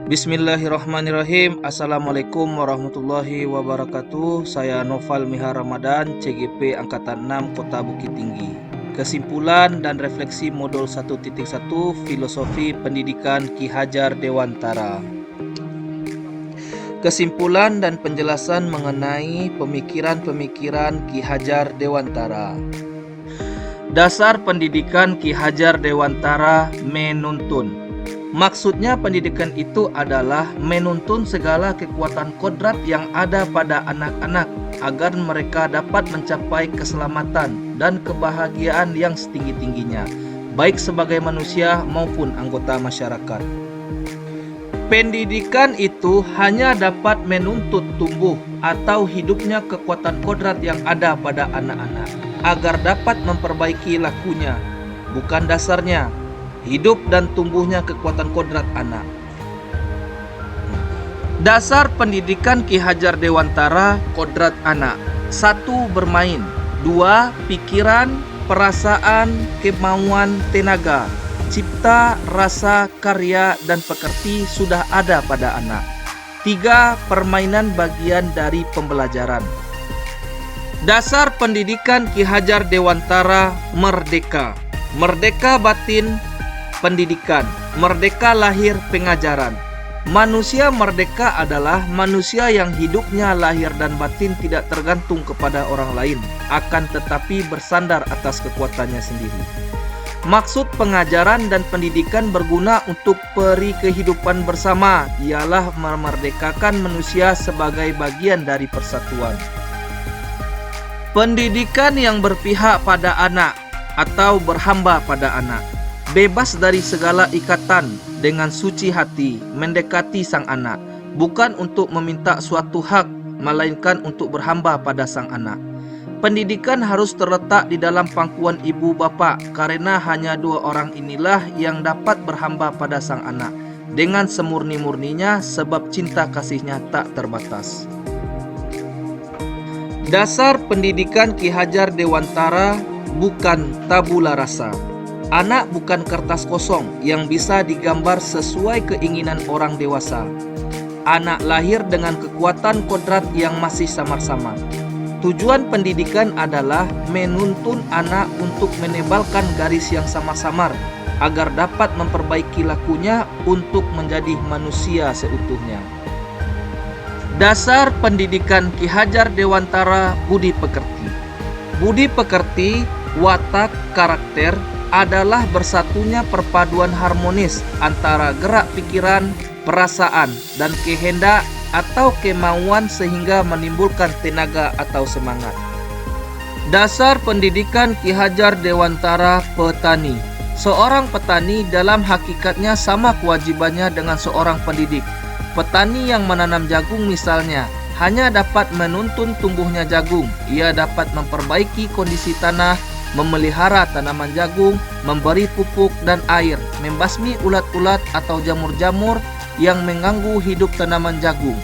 Bismillahirrahmanirrahim. Assalamualaikum warahmatullahi wabarakatuh. Saya Noval Miha Ramadan, CGP Angkatan 6 Kota Bukit Tinggi. Kesimpulan dan refleksi modul 1.1 Filosofi Pendidikan Ki Hajar Dewantara. Kesimpulan dan penjelasan mengenai pemikiran-pemikiran Ki Hajar Dewantara. Dasar pendidikan Ki Hajar Dewantara menuntun. Maksudnya pendidikan itu adalah menuntun segala kekuatan kodrat yang ada pada anak-anak agar mereka dapat mencapai keselamatan dan kebahagiaan yang setinggi-tingginya, baik sebagai manusia maupun anggota masyarakat. Pendidikan itu hanya dapat menuntut tumbuh atau hidupnya kekuatan kodrat yang ada pada anak-anak agar dapat memperbaiki lakunya, bukan dasarnya, hidup dan tumbuhnya kekuatan kodrat anak. Dasar pendidikan Ki Hajar Dewantara kodrat anak. 1. Bermain. 2. Pikiran, perasaan, kemauan, tenaga, cipta, rasa, karya, dan pekerti sudah ada pada anak. 3. Permainan bagian dari pembelajaran. Dasar pendidikan Ki Hajar Dewantara merdeka. Merdeka batin pendidikan, merdeka lahir pengajaran. Manusia merdeka adalah manusia yang hidupnya lahir dan batin tidak tergantung kepada orang lain, akan tetapi bersandar atas kekuatannya sendiri. Maksud pengajaran dan pendidikan berguna untuk peri kehidupan bersama, ialah memerdekakan manusia sebagai bagian dari persatuan. Pendidikan yang berpihak pada anak atau berhamba pada anak, bebas dari segala ikatan, dengan suci hati mendekati sang anak, bukan untuk meminta suatu hak, melainkan untuk berhamba pada sang anak. Pendidikan harus terletak di dalam pangkuan ibu bapa, karena hanya dua orang inilah yang dapat berhamba pada sang anak dengan semurni-murninya, sebab cinta kasihnya tak terbatas. Dasar pendidikan Ki Hajar Dewantara bukan tabula rasa. Anak bukan kertas kosong yang bisa digambar sesuai keinginan orang dewasa. Anak lahir dengan kekuatan kodrat yang masih samar-samar. Tujuan pendidikan adalah menuntun anak untuk menebalkan garis yang samar-samar agar dapat memperbaiki lakunya untuk menjadi manusia seutuhnya. Dasar pendidikan Ki Hajar Dewantara budi pekerti. Budi pekerti, watak, karakter adalah bersatunya perpaduan harmonis antara gerak pikiran, perasaan, dan kehendak atau kemauan sehingga menimbulkan tenaga atau semangat. Dasar pendidikan Ki Hajar Dewantara petani. Seorang petani dalam hakikatnya sama kewajibannya dengan seorang pendidik. Petani yang menanam jagung misalnya hanya dapat menuntun tumbuhnya jagung. Ia dapat memperbaiki kondisi tanah, memelihara tanaman jagung, memberi pupuk dan air, membasmi ulat-ulat atau jamur-jamur yang mengganggu hidup tanaman jagung.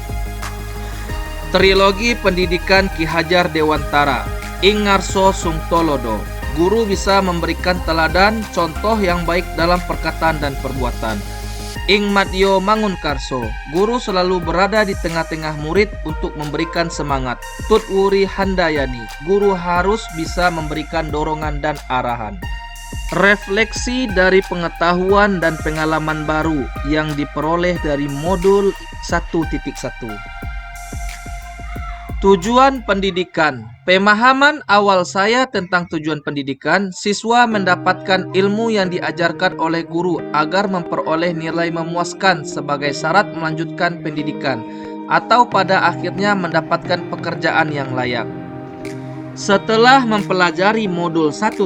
Trilogi pendidikan Ki Hajar Dewantara. Ing ngarso sung tolodo. Guru bisa memberikan teladan, contoh yang baik dalam perkataan dan perbuatan. Ing madyo mangun karso. Guru selalu berada di tengah-tengah murid untuk memberikan semangat. Tut wuri handayani. Guru harus bisa memberikan dorongan dan arahan. Refleksi dari pengetahuan dan pengalaman baru yang diperoleh dari modul 1.1. Tujuan pendidikan. Pemahaman awal saya tentang tujuan pendidikan, siswa mendapatkan ilmu yang diajarkan oleh guru agar memperoleh nilai memuaskan sebagai syarat melanjutkan pendidikan atau pada akhirnya mendapatkan pekerjaan yang layak. Setelah mempelajari modul 1.1,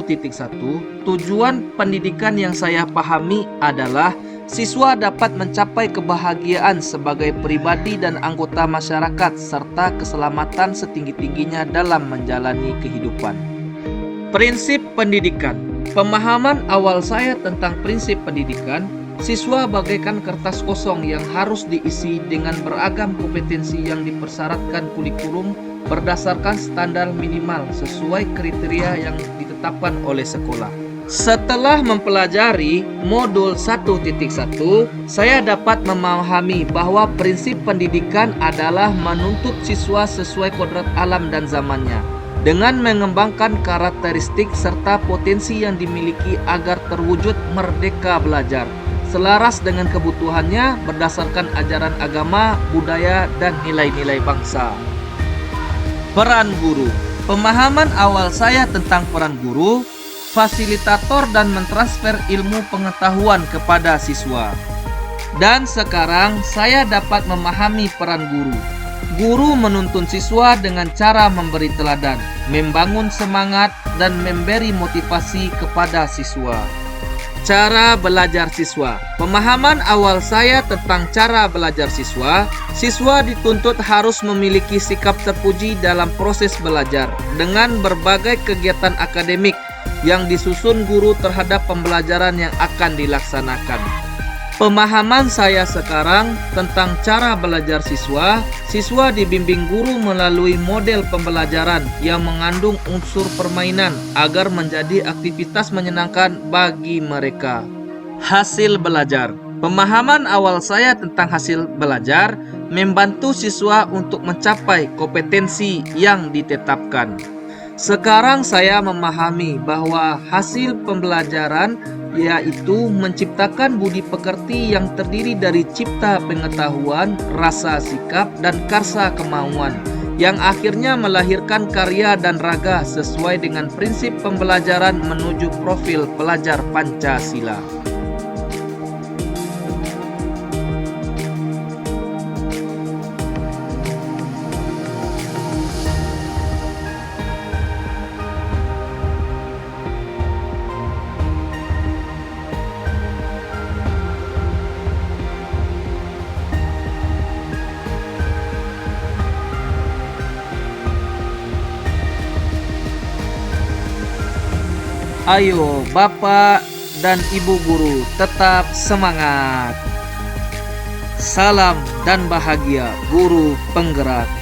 tujuan pendidikan yang saya pahami adalah siswa dapat mencapai kebahagiaan sebagai pribadi dan anggota masyarakat serta keselamatan setinggi-tingginya dalam menjalani kehidupan. Prinsip pendidikan. Pemahaman awal saya tentang prinsip pendidikan, siswa bagaikan kertas kosong yang harus diisi dengan beragam kompetensi yang dipersyaratkan kurikulum berdasarkan standar minimal sesuai kriteria yang ditetapkan oleh sekolah. Setelah mempelajari modul 1.1, saya dapat memahami bahwa prinsip pendidikan adalah menuntut siswa sesuai kodrat alam dan zamannya, dengan mengembangkan karakteristik serta potensi yang dimiliki agar terwujud merdeka belajar, selaras dengan kebutuhannya berdasarkan ajaran agama, budaya, dan nilai-nilai bangsa. Peran guru. Pemahaman awal saya tentang peran guru, fasilitator dan mentransfer ilmu pengetahuan kepada siswa. Dan sekarang saya dapat memahami peran guru. Guru menuntun siswa dengan cara memberi teladan, membangun semangat, dan memberi motivasi kepada siswa. Cara belajar siswa. Pemahaman awal saya tentang cara belajar siswa, siswa dituntut harus memiliki sikap terpuji dalam proses belajar dengan berbagai kegiatan akademik yang disusun guru terhadap pembelajaran yang akan dilaksanakan. Pemahaman saya sekarang tentang cara belajar siswa, siswa dibimbing guru melalui model pembelajaran yang mengandung unsur permainan agar menjadi aktivitas menyenangkan bagi mereka. Hasil belajar. Pemahaman awal saya tentang hasil belajar membantu siswa untuk mencapai kompetensi yang ditetapkan. Sekarang saya memahami bahwa hasil pembelajaran yaitu menciptakan budi pekerti yang terdiri dari cipta pengetahuan, rasa sikap, dan karsa kemauan, yang akhirnya melahirkan karya dan raga sesuai dengan prinsip pembelajaran menuju profil pelajar Pancasila. Ayo Bapak dan Ibu guru tetap semangat. Salam dan bahagia guru penggerak.